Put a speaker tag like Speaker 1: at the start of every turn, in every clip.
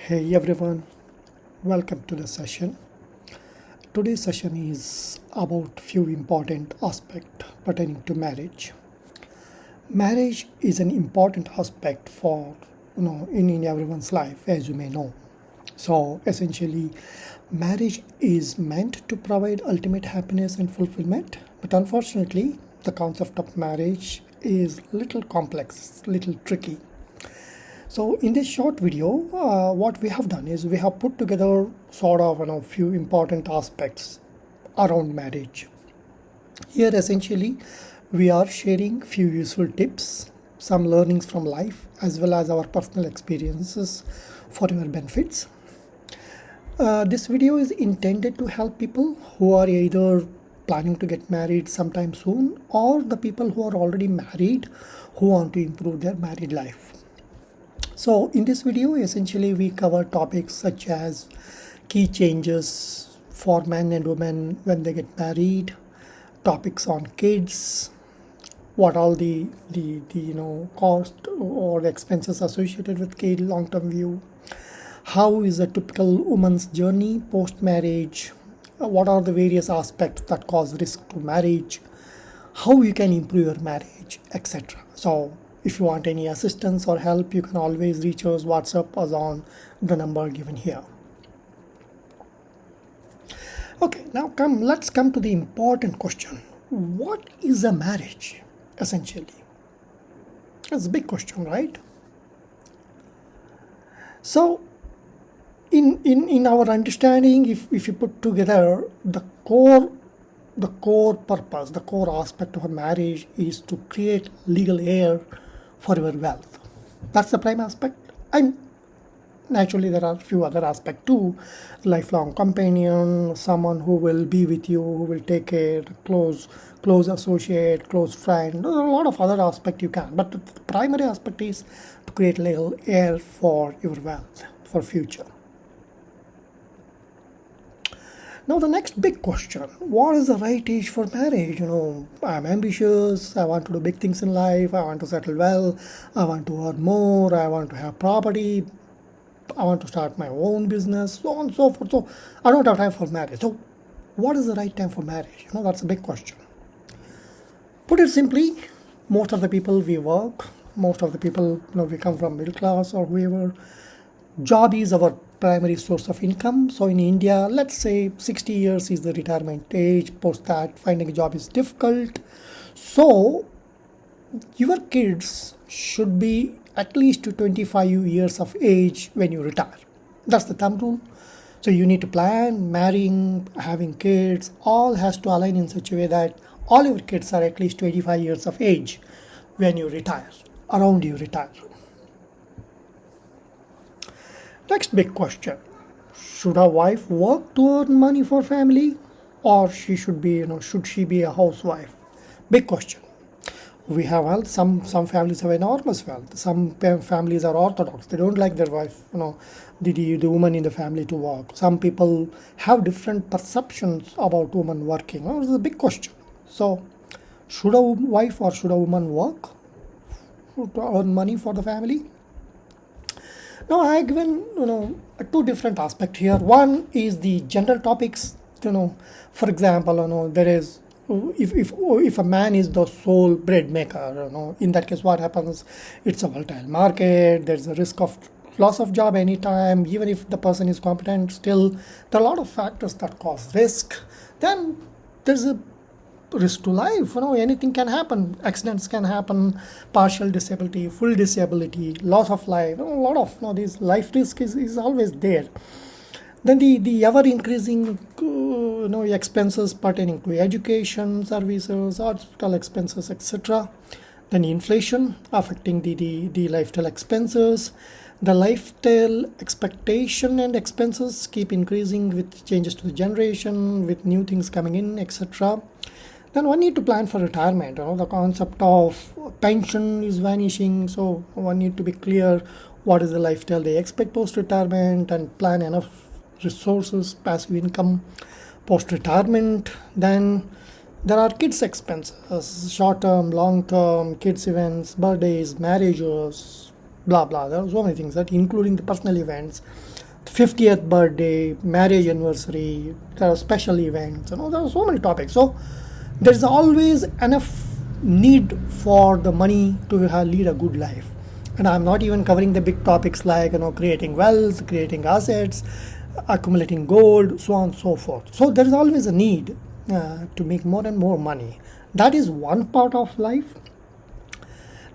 Speaker 1: Hey everyone, welcome to the session. Today's session is about few important aspects pertaining to marriage. Marriage is an important aspect for in everyone's life, as you may know. So essentially, marriage is meant to provide ultimate happiness and fulfillment, but unfortunately, the concept of marriage is little complex, little tricky. So in this short video, what we have done is we have put together sort of few important aspects around marriage. Here essentially we are sharing few useful tips, some learnings from life as well as our personal experiences for your benefits. This video is intended to help people who are either planning to get married sometime soon or the people who are already married who want to improve their married life. So in this video, essentially we cover topics such as key changes for men and women when they get married, topics on kids, what all the cost or the expenses associated with kid long-term view, how is a typical woman's journey post-marriage, what are the various aspects that cause risk to marriage, how you can improve your marriage, etc. So if you want any assistance or help, you can always reach us, WhatsApp us on the number given here. Okay, now let's come to the important question. What is a marriage, essentially? That's a big question, right? So in our understanding, if you put together the core purpose, the core aspect of a marriage is to create legal heir for your wealth. That's the prime aspect. And naturally there are a few other aspects too: lifelong companion, someone who will be with you, who will take care, close associate, close friend. There are a lot of other aspects you can, but the primary aspect is to create legal heir for your wealth, for future. Now the next big question, what is the right age for marriage? I'm ambitious, I want to do big things in life, I want to settle well, I want to earn more, I want to have property, I want to start my own business, so on and so forth. So I don't have time for marriage. So what is the right time for marriage? That's a big question. Put it simply, most of the people we work, most of the people, we come from middle class or whoever, job is our primary source of income. So in India, let's say 60 years is the retirement age. Post that, finding a job is difficult. So your kids should be at least to 25 years of age when you retire. That's the thumb rule. So you need to plan, marrying, having kids, all has to align in such a way that all your kids are at least 25 years of age when you retire, around you retire. Next big question, should a wife work to earn money for family, or she should be, should she be a housewife? Big question. We have wealth, some families have enormous wealth, some families are orthodox, they don't like their wife, the woman in the family to work. Some people have different perceptions about women working. It's a big question. So should a wife or should a woman work to earn money for the family? Now I have given two different aspects here. One is the general topics. For example, there is if a man is the sole bread maker, in that case what happens? It's a volatile market. There's a risk of loss of job anytime. Even if the person is competent, still there are a lot of factors that cause risk. Then there's a risk to life. Anything can happen. Accidents can happen, partial disability, full disability, loss of life. A lot of these life risk is always there. Then the ever increasing expenses pertaining to education services, hospital expenses, etc. Then inflation affecting the lifestyle expenses. The lifestyle expectation and expenses keep increasing with changes to the generation, with new things coming in, etc. Then one need to plan for retirement. The concept of pension is vanishing, so one need to be clear what is the lifestyle they expect post-retirement and plan enough resources, passive income post-retirement. Then there are kids expenses, short-term, long-term, kids events, birthdays, marriages, blah blah. There are so many things that, including the personal events, 50th birthday, marriage anniversary, there are special events, there are so many topics. So there's always enough need for the money to lead a good life. And I'm not even covering the big topics like creating wealth, creating assets, accumulating gold, so on and so forth. So there is always a need to make more and more money. That is one part of life.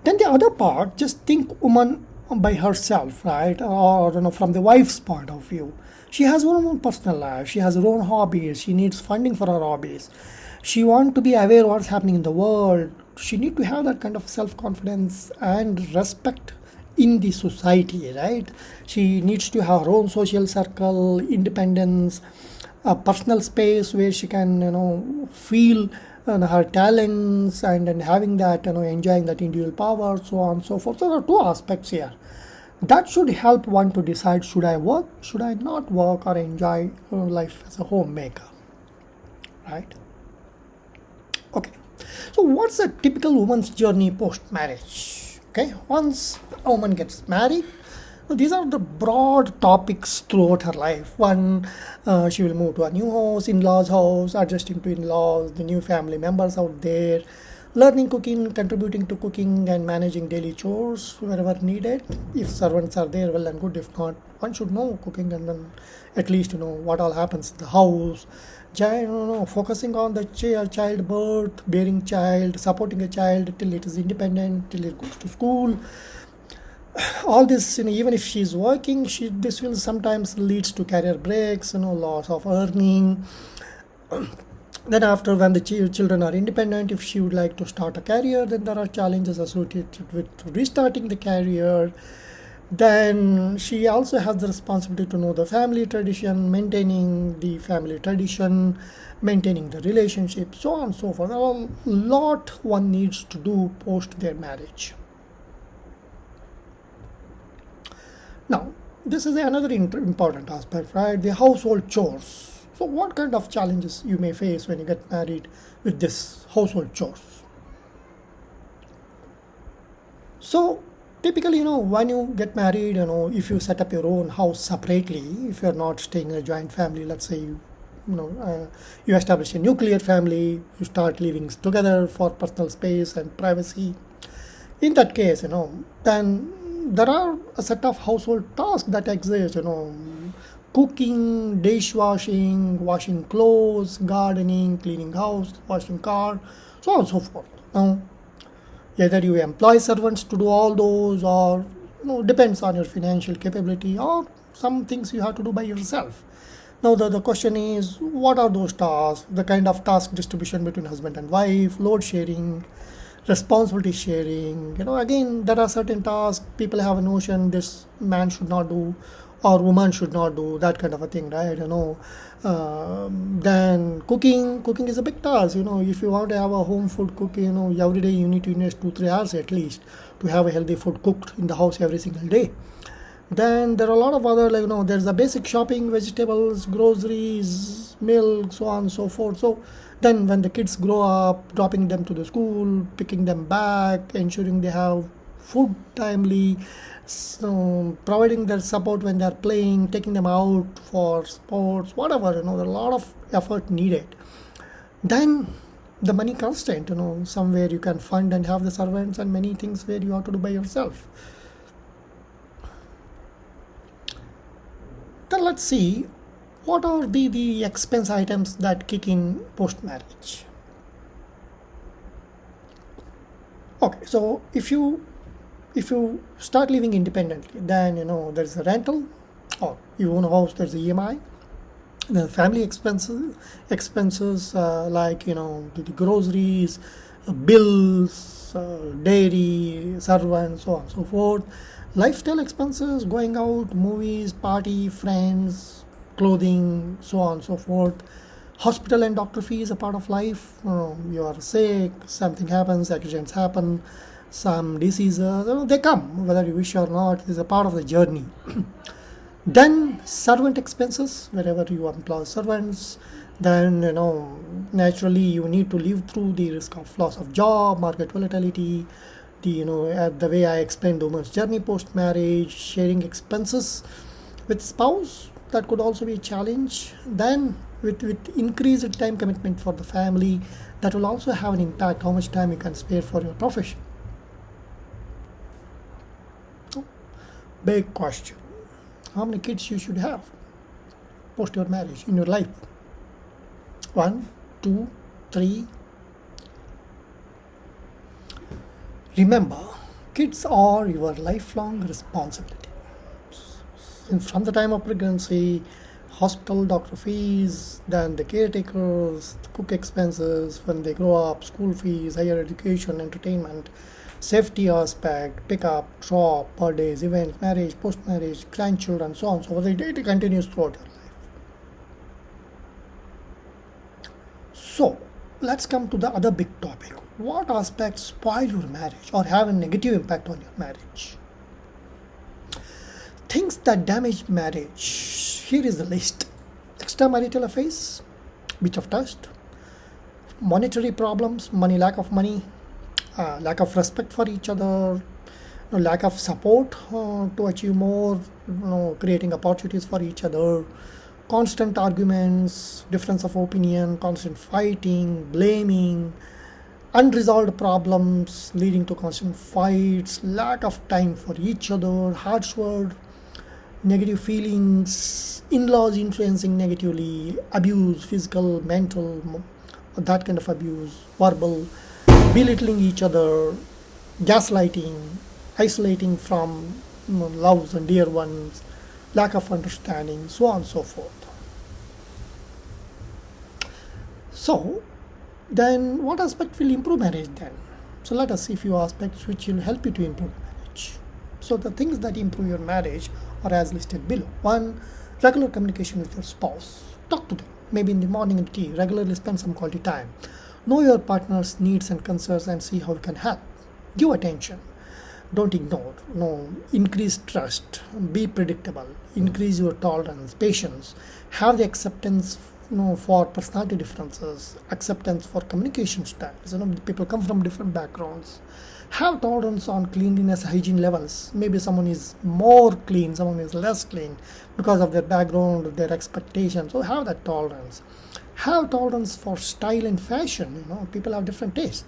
Speaker 1: Then the other part, just think woman by herself, right? Or from the wife's point of view. She has her own personal life. She has her own hobbies. She needs funding for her hobbies. She wants to be aware of what's happening in the world. She needs to have that kind of self-confidence and respect in the society, right? She needs to have her own social circle, independence, a personal space where she can, feel her talents and having that, enjoying that individual power, so on and so forth. So there are two aspects here. That should help one to decide, should I work, should I not work, or enjoy life as a homemaker, right? Okay. So what's a typical woman's journey post-marriage? Okay, once a woman gets married, these are the broad topics throughout her life. One, she will move to a new house, in-laws house, adjusting to in-laws, the new family members out there, learning cooking, contributing to cooking and managing daily chores wherever needed. If servants are there, well and good. If not, one should know cooking and then at least what all happens in the house. Focusing on the childbirth, bearing child, supporting a child till it is independent, till it goes to school. All this, even if she's working, this will sometimes leads to career breaks, loss of earning. Then after, when the children are independent, if she would like to start a career, then there are challenges associated with restarting the career. Then she also has the responsibility to know the family tradition, maintaining the family tradition, maintaining the relationship, so on and so forth. There are a lot one needs to do post their marriage. Now, this is another important aspect, right? The household chores. So what kind of challenges you may face when you get married with this household chores? So typically, when you get married, if you set up your own house separately, if you're not staying in a joint family, let's say you establish a nuclear family, you start living together for personal space and privacy. In that case, then there are a set of household tasks that exist, cooking, dishwashing, washing clothes, gardening, cleaning house, washing car, so on and so forth. Now, either you employ servants to do all those, or depends on your financial capability, or some things you have to do by yourself. Now the question is, what are those tasks? The kind of task distribution between husband and wife, load sharing, responsibility sharing. Again, there are certain tasks people have a notion this man should not do or woman should not do, that kind of a thing, right? Then cooking is a big task. If you want to have a home food cooking, every day you need to invest 2-3 hours at least to have a healthy food cooked in the house every single day. Then there are a lot of other, there's the basic shopping, vegetables, groceries, milk, so on and so forth. So then when the kids grow up, dropping them to the school, picking them back, ensuring they have food timely, so providing their support when they are playing, taking them out for sports, whatever, there are a lot of effort needed. Then the money constraint, somewhere you can fund and have the servants, and many things where you have to do by yourself. Then let's see, what are the expense items that kick in post marriage. Okay, so if you start living independently, then there's a rental, or you own a house, there's a EMI, the family expenses like the groceries, bills, dairy, servants, so on and so forth. Lifestyle expenses, going out, movies, party, friends, clothing, so on and so forth. Hospital and doctor fees are part of life. You are sick, something happens, accidents happen, some diseases, they come whether you wish or not. It is a part of the journey. Then servant expenses, wherever you employ servants, then naturally you need to live through the risk of loss of job, market volatility, the the way I explained the woman's journey post marriage, sharing expenses with spouse, that could also be a challenge. Then with increased time commitment for the family, that will also have an impact how much time you can spare for your profession. So, big question: how many kids you should have post your marriage in your life? One, two, three. Remember, kids are your lifelong responsibility. And from the time of pregnancy, hospital doctor fees, then the caretakers, the cook expenses, when they grow up, school fees, higher education, entertainment, safety aspect, pickup, drop, birthdays, events, marriage, post-marriage, grandchildren, so on. So the data continues throughout your life. So let's come to the other big topic. What aspects spoil your marriage or have a negative impact on your marriage? Things that damage marriage. Here is the list: extramarital affairs, breach of trust, monetary problems, lack of money, lack of respect for each other, lack of support to achieve more, creating opportunities for each other, constant arguments, difference of opinion, constant fighting, blaming, unresolved problems leading to constant fights, lack of time for each other, harsh word, negative feelings, in-laws influencing negatively, abuse, physical, mental, that kind of abuse, verbal, belittling each other, gaslighting, isolating from loved and dear ones, lack of understanding, so on and so forth. So, then what aspect will improve marriage then? So let us see few aspects which will help you to improve marriage. So the things that improve your marriage are as listed below. One, regular communication with your spouse. Talk to them, maybe in the morning and tea. Regularly spend some quality time. Know your partner's needs and concerns and see how you can help. Give attention. Don't ignore. No, increase trust. Be predictable. Increase your tolerance, patience. Have the acceptance for personality differences, acceptance for communication styles. People come from different backgrounds. Have tolerance on cleanliness, hygiene levels. Maybe someone is more clean, someone is less clean because of their background, their expectations. So have that tolerance. Have tolerance for style and fashion. People have different taste.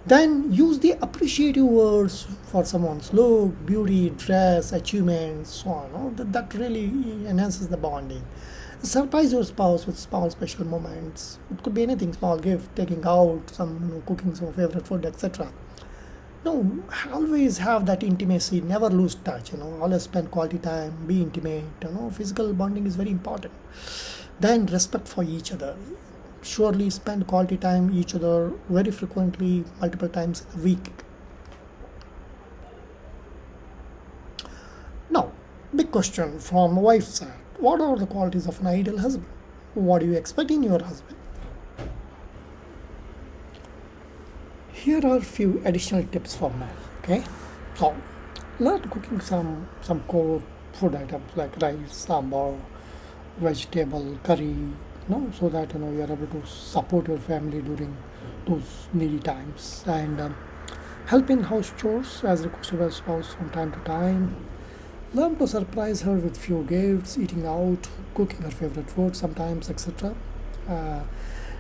Speaker 1: Then use the appreciative words for someone's look, beauty, dress, achievements, so on. That really enhances the bonding. Surprise your spouse with small special moments. It could be anything: small gift, taking out, some cooking some favorite food, etc. No, always have that intimacy. Never lose touch. Always spend quality time. Be intimate. Physical bonding is very important. Then respect for each other. Surely spend quality time each other very frequently, multiple times a week. Now, big question from wife's side. What are the qualities of an ideal husband? What do you expect in your husband? Here are a few additional tips for men. Okay, so learn cooking some core food items like rice, sambar, vegetable curry. So that you are able to support your family during those needy times, and help in house chores as requested by spouse from time to time. Learn to surprise her with few gifts, eating out, cooking her favorite food sometimes, etc.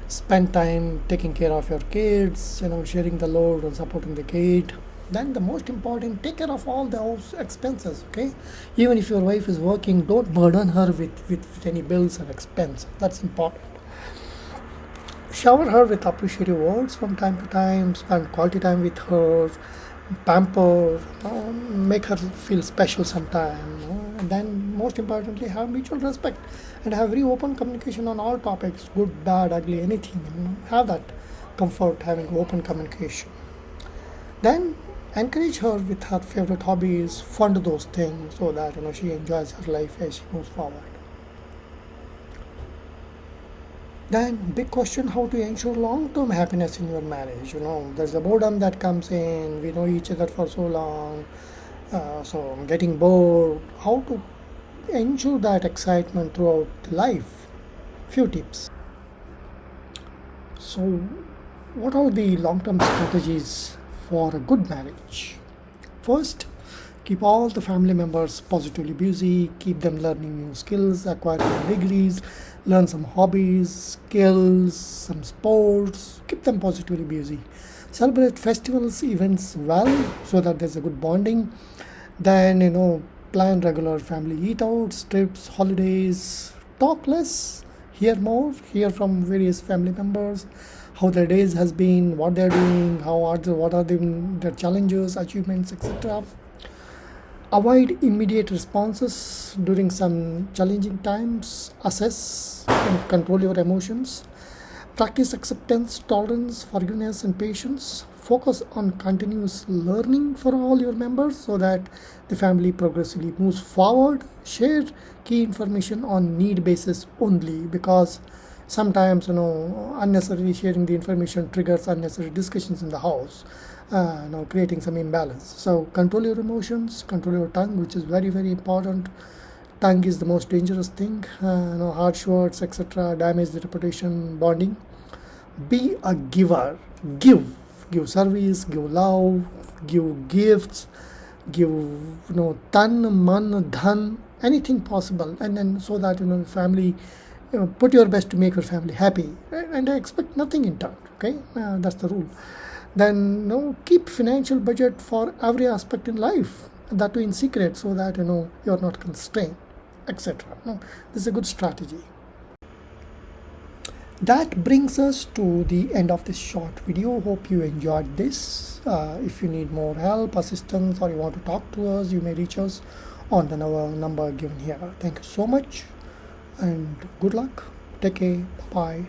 Speaker 1: Spend time taking care of your kids, sharing the load and supporting the kid. Then the most important, take care of all the house expenses. Okay, even if your wife is working, don't burden her with any bills or expense. That's important. Shower her with appreciative words from time to time. Spend quality time with her. Pamper, make her feel special sometime. And then most importantly, have mutual respect and have very open communication on all topics, good, bad, ugly, anything. Have that comfort having open communication. Then encourage her with her favorite hobbies, fund those things so that she enjoys her life as she moves forward. Then big question: how to ensure long-term happiness in your marriage? There's a boredom that comes in. We know each other for so long, so I'm getting bored. How to ensure that excitement throughout life? Few tips. So, what are the long-term strategies for a good marriage. First, keep all the family members positively busy, keep them learning new skills, acquiring degrees, learn some hobbies, skills, some sports, keep them positively busy. Celebrate festivals, events well so that there's a good bonding. Then, plan regular family eat outs, trips, holidays, talk less, hear more, hear from various family members how their days has been, what they're doing, what are their challenges, achievements, etc. Avoid immediate responses during some challenging times. Assess and control your emotions. Practice acceptance, tolerance, forgiveness, and patience. Focus on continuous learning for all your members so that the family progressively moves forward. Share key information on need basis only, because sometimes unnecessarily sharing the information triggers unnecessary discussions in the house, creating some imbalance. So control your emotions, control your tongue, which is very, very important. Tongue is the most dangerous thing. Harsh words, etc., damage the reputation, bonding. Be a giver. Give service, give love, give gifts, give tan, man, dhan, anything possible, and then so that family. Put your best to make your family happy, and I expect nothing in turn. Okay, that's the rule. Then keep financial budget for every aspect in life, that too in secret, so that you're not constrained, etc. This is a good strategy. That brings us to the end of this short video. Hope you enjoyed this. If you need more help, assistance, or you want to talk to us, you may reach us on the number given here. Thank you so much and good luck. Take care. Bye.